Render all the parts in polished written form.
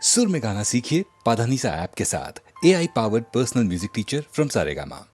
सुर में गाना सीखिए पाधानीसा ऐप के साथ। AI powered personal music teacher from Saregama.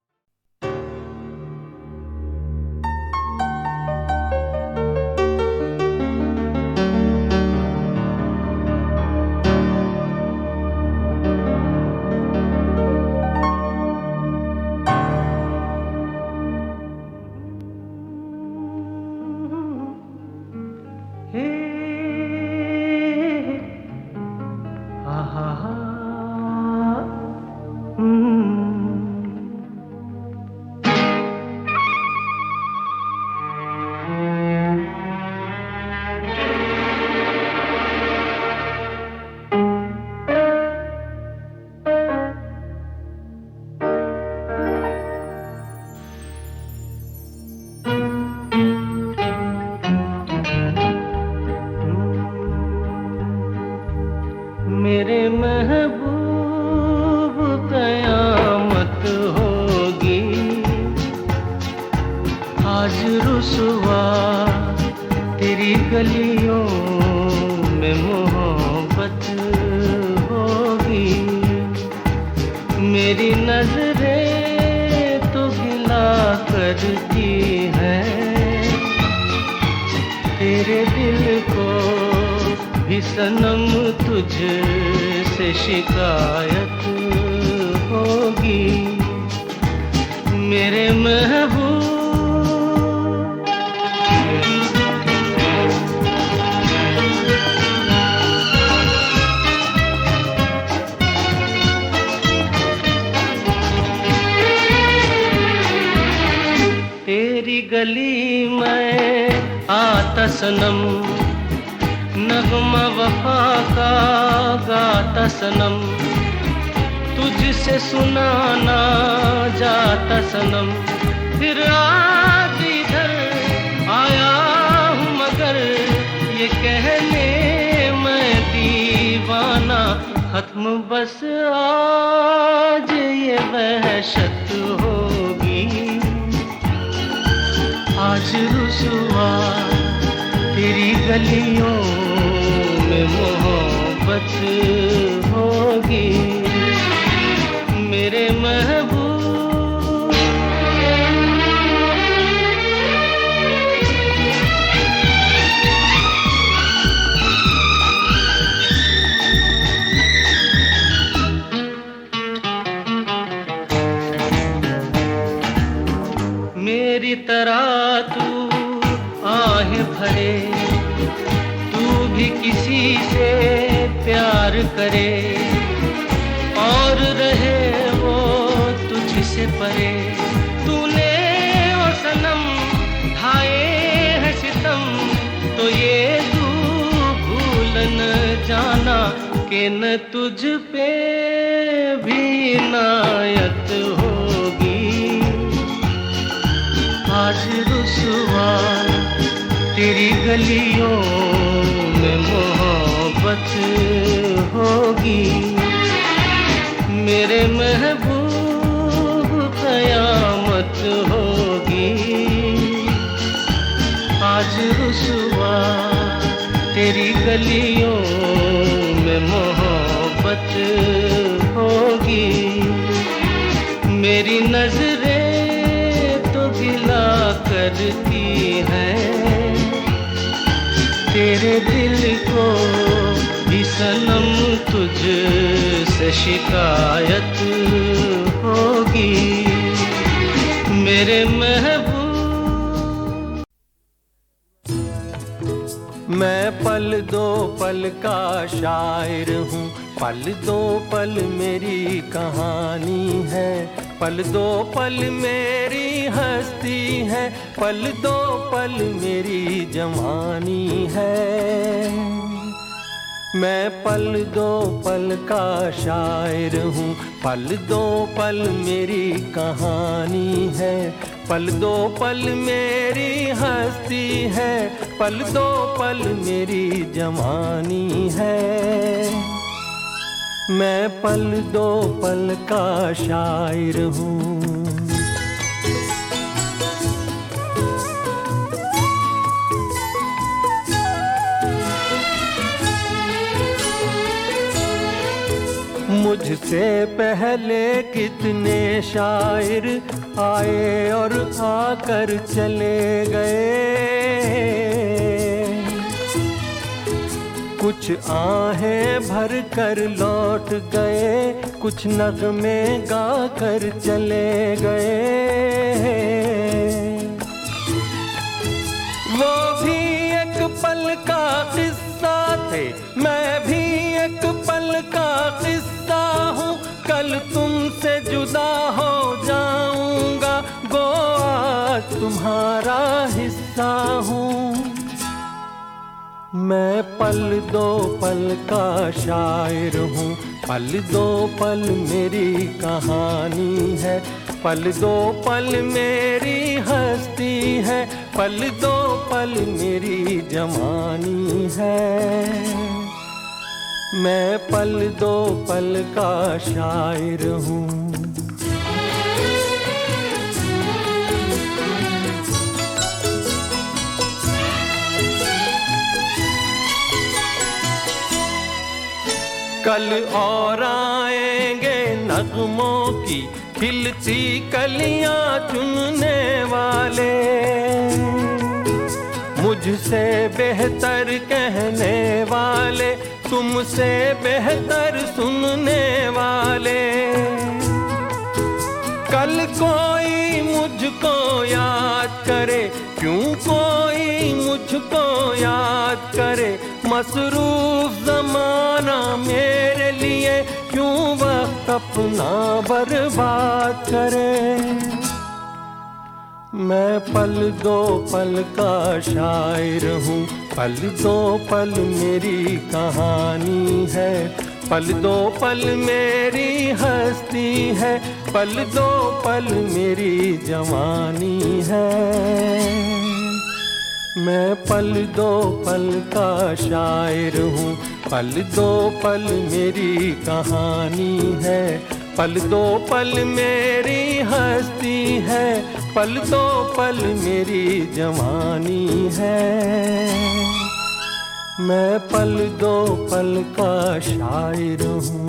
मेरे महबूब कयामत होगी, आज रुसवा तेरी गलियों में मोहब्बत होगी। मेरी नजरें तो गिला करती हैं, तेरे दिल को भी सनम तुझसे शिकायत होगी। मेरे महबूब तेरी गली में आता सनम, नगमा वफा का गाता सनम, तुझसे सुनाना जाता सनम। फिर आज इधर आया हूँ मगर ये कहने मैं दीवाना, खत्म बस आज ये वहशत होगी। आज रुसवा तेरी गलियों में मोहब्बत होगी। मेरे महबूब मेरी तरह तू आहें भरे, तू भी किसी से प्यार करे और रहे वो तुझसे परे। तूने ओ सनम ढाए हैं सितम, तो ये तू भूल न जाना कि न तुझ पे भी इनायत होगी। आज रुसवा तेरी गलियों में मोहब्बत होगी। मेरे महबूब कयामत होगी। आज रुसवा तेरी गलियों में मोहब्बत होगी। मेरी नजरें तो गिला करती हैं, तेरे दिल को भी सनम तुझसे शिकायत होगी। मेरे महबूब मैं पल दो पल का शायर हूँ, पल दो पल मेरी कहानी है, पल दो पल मेरी हस्ती है, पल दो पल मेरी जवानी है। मैं पल दो पल का शायर हूँ, पल दो पल मेरी कहानी है, पल दो पल मेरी हस्ती है, पल दो पल मेरी जवानी है। मैं पल दो पल का शायर हूँ। मुझसे पहले कितने शायर आए और आकर चले गए। कुछ आहें भर कर लौट गए, कुछ नगमे गा कर चले गए। वो भी एक पल का किस्सा थे, मैं भी एक पल का किस्सा हूँ। कल तुमसे जुदा हो जाऊंगा, गो आज तुम्हारा हिस्सा हूँ। मैं पल दो पल का शायर हूँ, पल दो पल मेरी कहानी है। पल दो पल मेरी हस्ती है, पल दो पल मेरी जवानी है। मैं पल दो पल का शायर हूँ। कल और आएंगे नगमों की खिलती कलियां चुनने वाले, मुझसे बेहतर कहने वाले, तुमसे बेहतर सुनने वाले। कल कोई मुझको याद करे, क्यों कोई मुझको याद करे। मसरूफ ज़माना मेरे लिए क्यों वक्त अपना बर्बाद करे। मैं पल दो पल का शायर हूँ, पल दो पल मेरी कहानी है। पल दो पल मेरी हस्ती है, पल दो पल मेरी जवानी है। मैं पल दो पल का शायर हूँ, पल दो पल मेरी कहानी है। पल दो पल मेरी हस्ती है, पल दो पल मेरी जवानी है। मैं पल दो पल का शायर हूँ।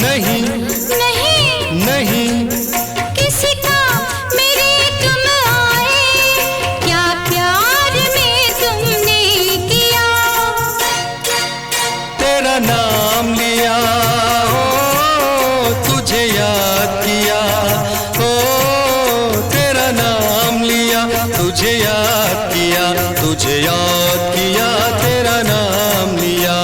नहीं नहीं नहीं किसी का मेरे तुम आए, क्या प्यार में तुमने किया। तेरा नाम लिया, ओ तुझे याद किया, ओ तेरा नाम लिया, तुझे याद किया, तुझे याद किया, तेरा नाम लिया।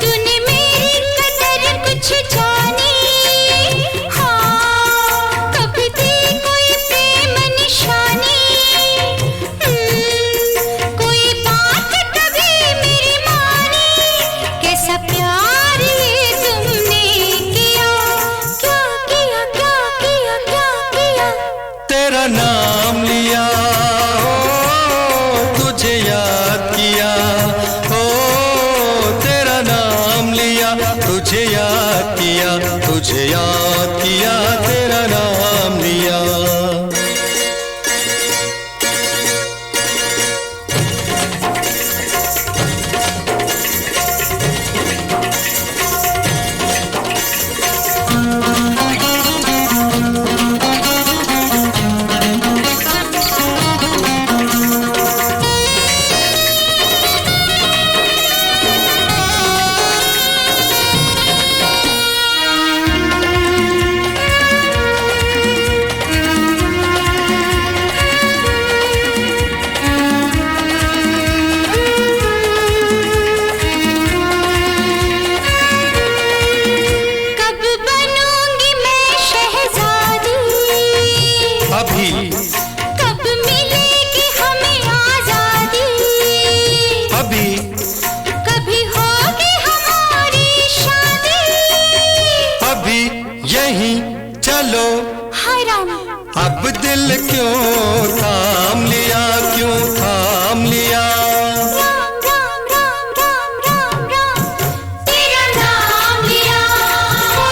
तूने मेरी कदर कुछ जानी, हाँ कभी थी कोई प्रेम निशानी। कोई बात कभी मेरी मानी, कैसा प्यार ये तुमने किया। क्या किया क्या किया क्या किया। तेरा नाम लिया, ओ तुझे याद किया, ओ तेरा नाम लिया, तुझे याद किया, तुझे याद किया, तेरा नाम लिया। कब बनूंगी मैं शहजादी, अभी कब मिलेगी हमें आजादी। अभी कभी होगी हमारी शादी। अभी यहीं चलो, हाय राम अब दिल क्यों थाम लिया, क्यों थाम लिया। राम राम राम राम राम राम। तेरा नाम लिया, ओ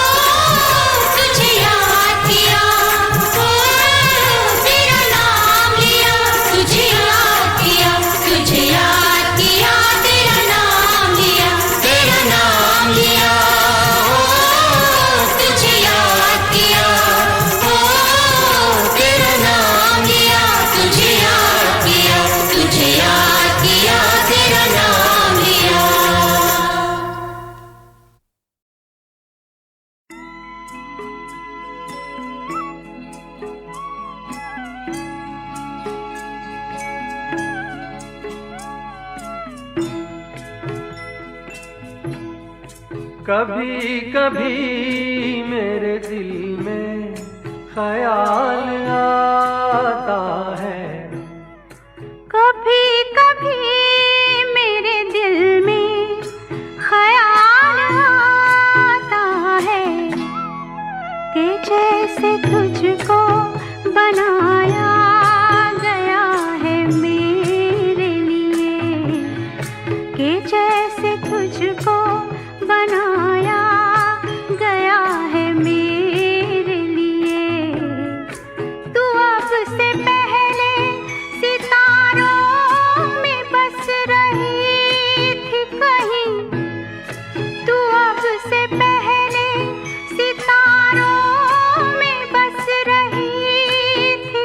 तुझे याद किया, ओ तेरा नाम लिया, तुझे याद किया, तुझे याद किया, तेरा नाम लिया, तेरा नाम लिया, ओ तुझे याद किया, ओ तेरा नाम लिया, तुझे याद किया, तुझे याद किया, तेरा नाम लिया। कभी कभी मेरे दिल में ख्याल आता है, कभी कभी मेरे दिल में ख्याल आता है कि जैसे तुझको बनाया गया है मेरे लिए, कि जैसे तुझको बनाया गया है मेरे लिए। तू अब से पहले सितारों में बस रही थी कहीं, तू अब से पहले सितारों में बस रही थी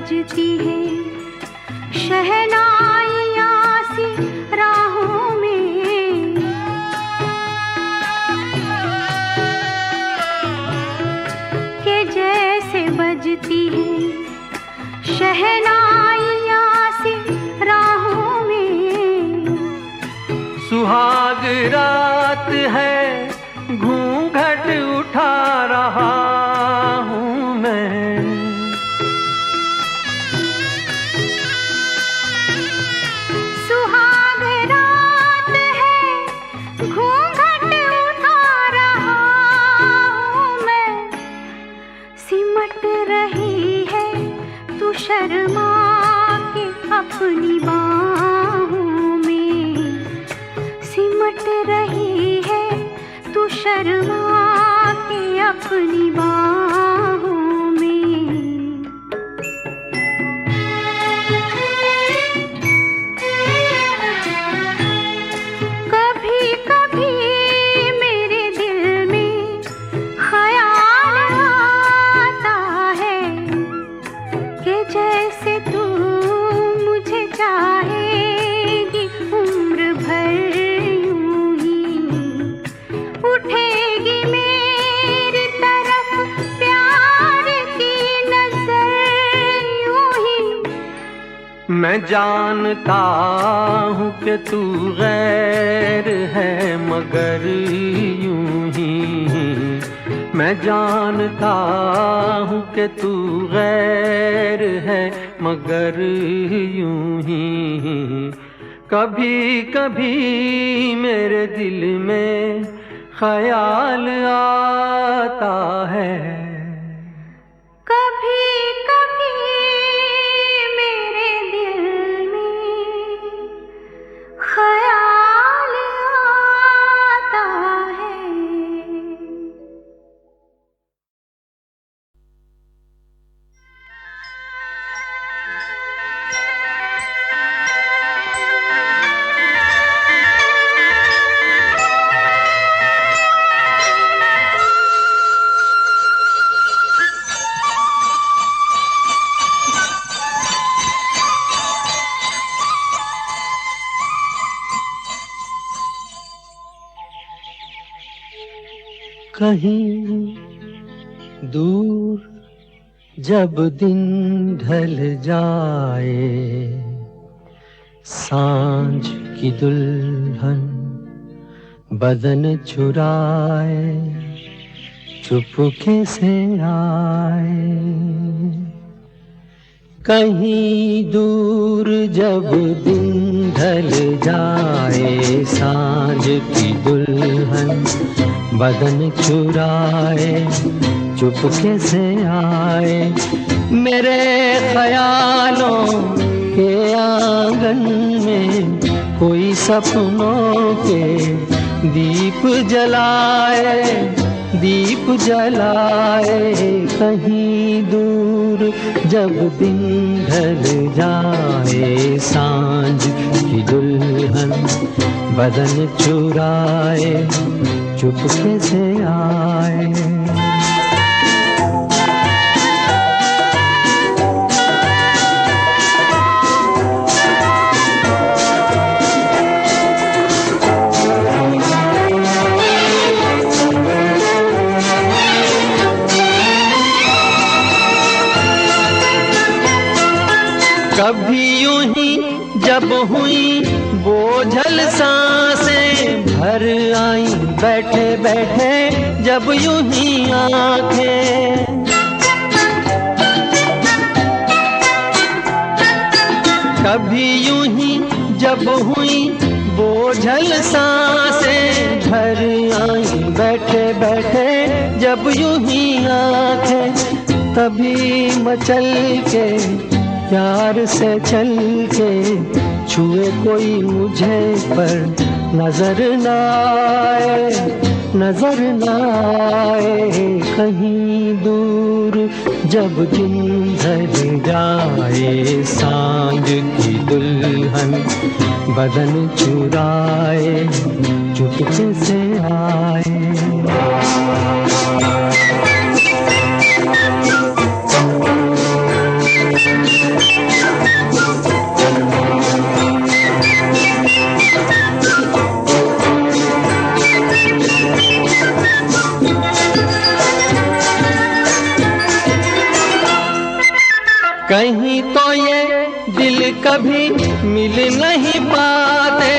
बजती है शहनाइयाँ सी राहों में, के जैसे बजती है शहनाइयाँ सी राहों में। सुहाग रात है घूंघट उठा रहा हूँ मैं, सुहाग रात है घूंघट उठा रहा हूँ मैं। सिमट रही है तू शर्मा के अपनी बाहों में, सिमट रही है तू शर्मा के अपनी बाहों में। कभी कभी मेरे दिल में ख्याल आता है कि जैसे तू मुझे चाहेगी उम्र भर यूं ही, उठेगी मेरी तरफ प्यार की नजर यूं ही। मैं जानता हूँ कि तू गैर है मगर यूं ही, मैं जानता हूँ कि तू गैर है मगर यूं ही। कभी कभी मेरे दिल में ख्याल आता है, कभी कभी मेरे दिल में ख्याल आता है। कहीं दूर जब दिन ढल जाए, सांझ की दुल्हन बदन चुराए चुपके से आए। कहीं दूर जब दिन ढल जाए, सांझ की दुल्हन बदन चुराए चुपके से आए। मेरे ख्यालों के आंगन में कोई सपनों के दीप जलाए, दीप जलाए। कहीं दूर जब दिन ढल जाए, सांझ की दुल्हन बदन चुराए चुपके से आए। कभी यूं ही जब हुई बोझल सांसें भर आई, बैठे बैठे जब यूं ही आंखें। कभी यूं ही जब हुई बोझल सांसें भर आई, बैठे बैठे जब यूं ही आंखें। तभी मचल के प्यार से चल के छुए कोई मुझे पर नजर न आए, नजर न आए। कहीं दूर जब दिन ढल जाए, सांझ की दुल्हन बदन चुराए चुपके से आए। तो ये दिल कभी मिल नहीं पाते,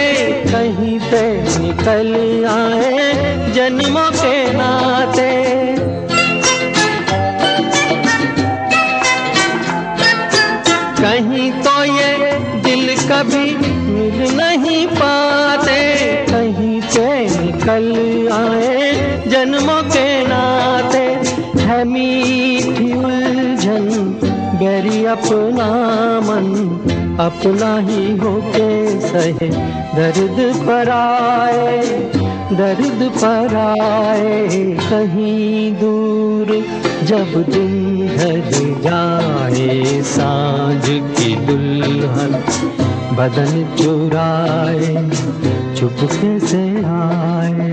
कहीं से निकल आए जन्मों के नाते। कहीं तो ये दिल कभी मिल नहीं पाते, कहीं से निकल आए जन्मों के नाते। है मीठी उलझन गहरी अपना मन, अपना ही होके सहे दर्द पर आए, दर्द पर आए। कहीं दूर जब दिन ढल जाए, सांझ की दुल्हन बदन चुराए, चुपके से आए।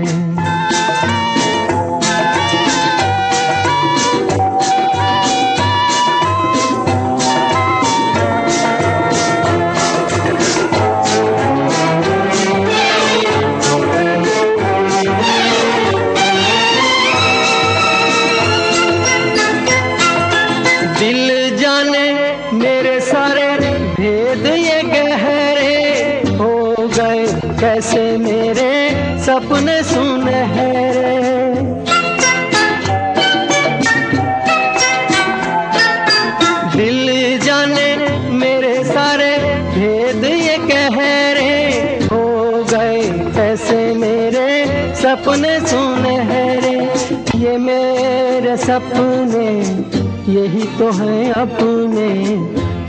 दिल जाने मेरे सारे भेद ये गहरे हो गए, कैसे मेरे सपने सुनहरे। दिल जाने मेरे सारे भेद ये गहरे हो गए, कैसे मेरे सपने सुनहरे। ये मेरे सपने यही तो है अपने,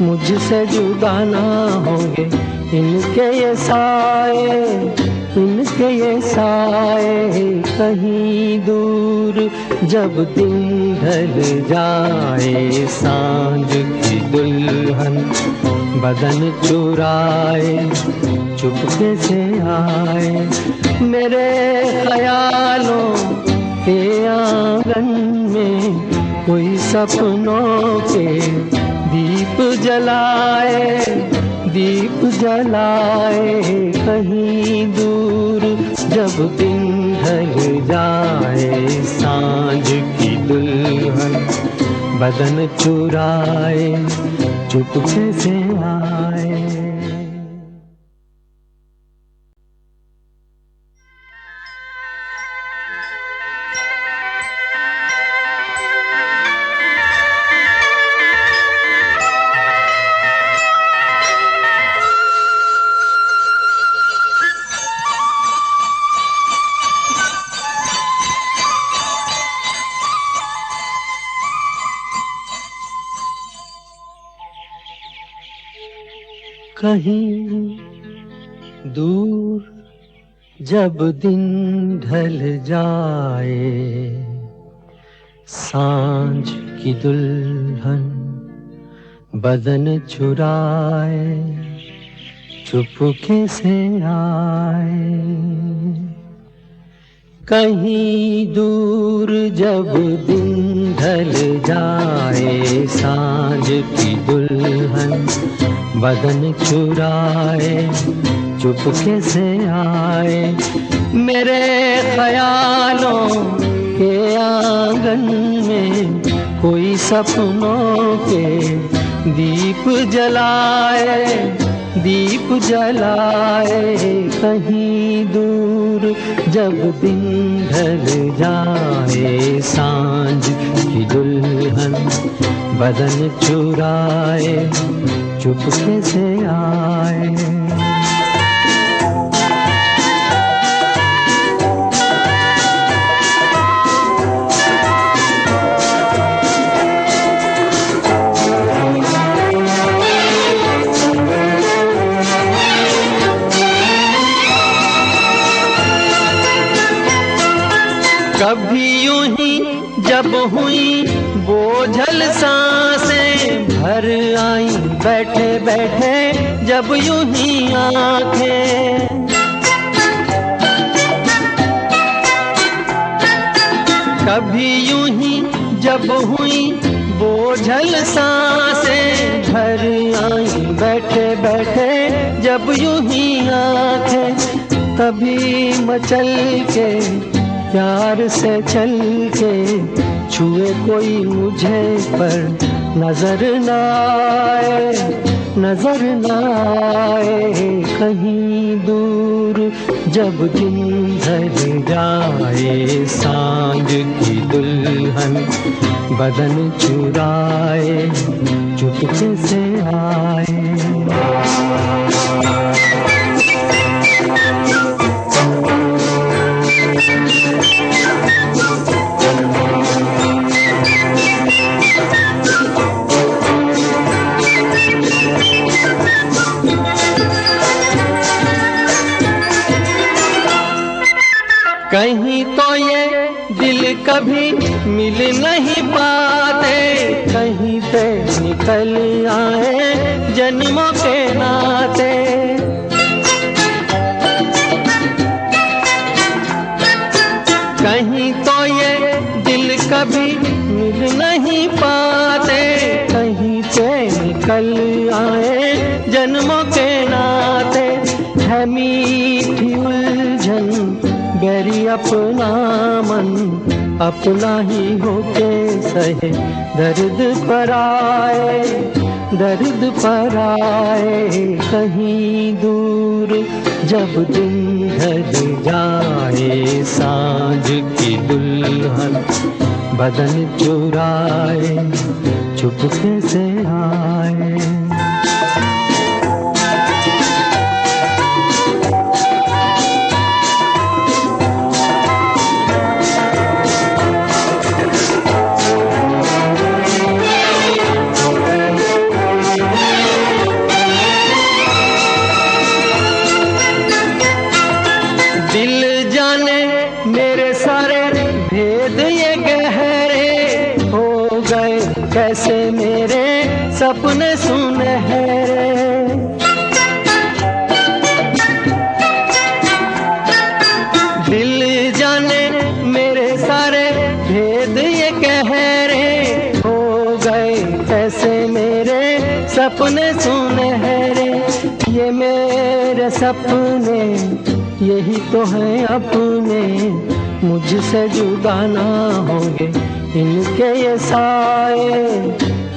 मुझसे जुदा ना होंगे इनके ये साए, इनके ये साए। कहीं दूर जब दिन ढल जाए, सांझ की दुल्हन बदन चुराए, चुपके से आए। मेरे ख्यालों के आंगन में कोई सपनों के दीप जलाए, दीप जलाए। कहीं दूर जब दिन ढल जाए, सांझ की दुल्हन बदन चुराए, चुपके से आए। कहीं दूर जब दिन ढल जाए, सांझ की दुल्हन बदन चुराए, चुपके से आए। कहीं दूर जब दिन ढल जाए, सांझ की दुल्हन बदन चुराए, चुपके से आए। मेरे ख्यालों के आंगन में कोई सपनों के दीप जलाए, दीप जलाए। कहीं दूर जब दिन ढल जाए, सांझ की दुल्हन बदन चुराए, चुपके से आए। कभी यूं ही जब हुई बोझल सांसें, भर आई बैठे बैठे जब यूं ही आंखें। कभी यूं ही जब हुई बोझल सांसें, भर आई बैठे बैठे जब यूं ही आंखें। तभी मचल के प्यार से चल के छुए कोई मुझे पर नजर न आए, नजर न आए कहीं दूर, जब दिन ढल जाए सांझ की दुल्हन बदन चुराए चुपके से आए। कहीं तो ये दिल कभी मिल नहीं पाते, कहीं पे निकल आए जन्मों के नाते। कहीं तो ये दिल कभी मिल नहीं पाते, कहीं पे निकल आए जन्मों के नाते। है मीठी उलझन गैरी अपना मन, अपना ही होके सहे दर्द पर आए, दर्द पर आए कहीं दूर, जब दिन ढल जाए सांझ की दुल्हन बदन चुराए चुपके से आए। दिल जाने मेरे सारे भेद ये गहरे हो गए, कैसे मेरे सपने सुनहरे। दिल जाने मेरे सारे भेद ये गहरे हो गए, कैसे मेरे सपने सुनहरे। ये मेरे सपने यही तो है अपने, मुझसे जुदा ना होंगे इनके ये साए,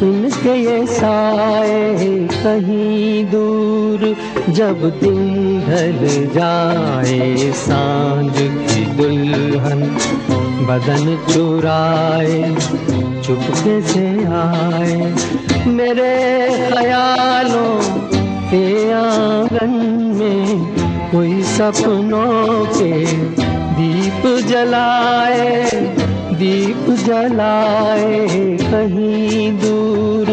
इनके ये साए कहीं दूर, जब दिन ढल जाए सांझ की दुल्हन बदन चुराए चुपके से आए। मेरे ख्यालों के आंगन में कोई सपनों के दीप जलाए, दीप जलाए कहीं दूर,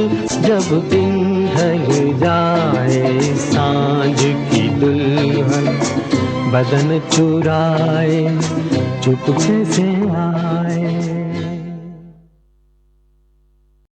जब दिन ढल जाए सांझ की दुल्हन बदन चुराए चुपके से आए।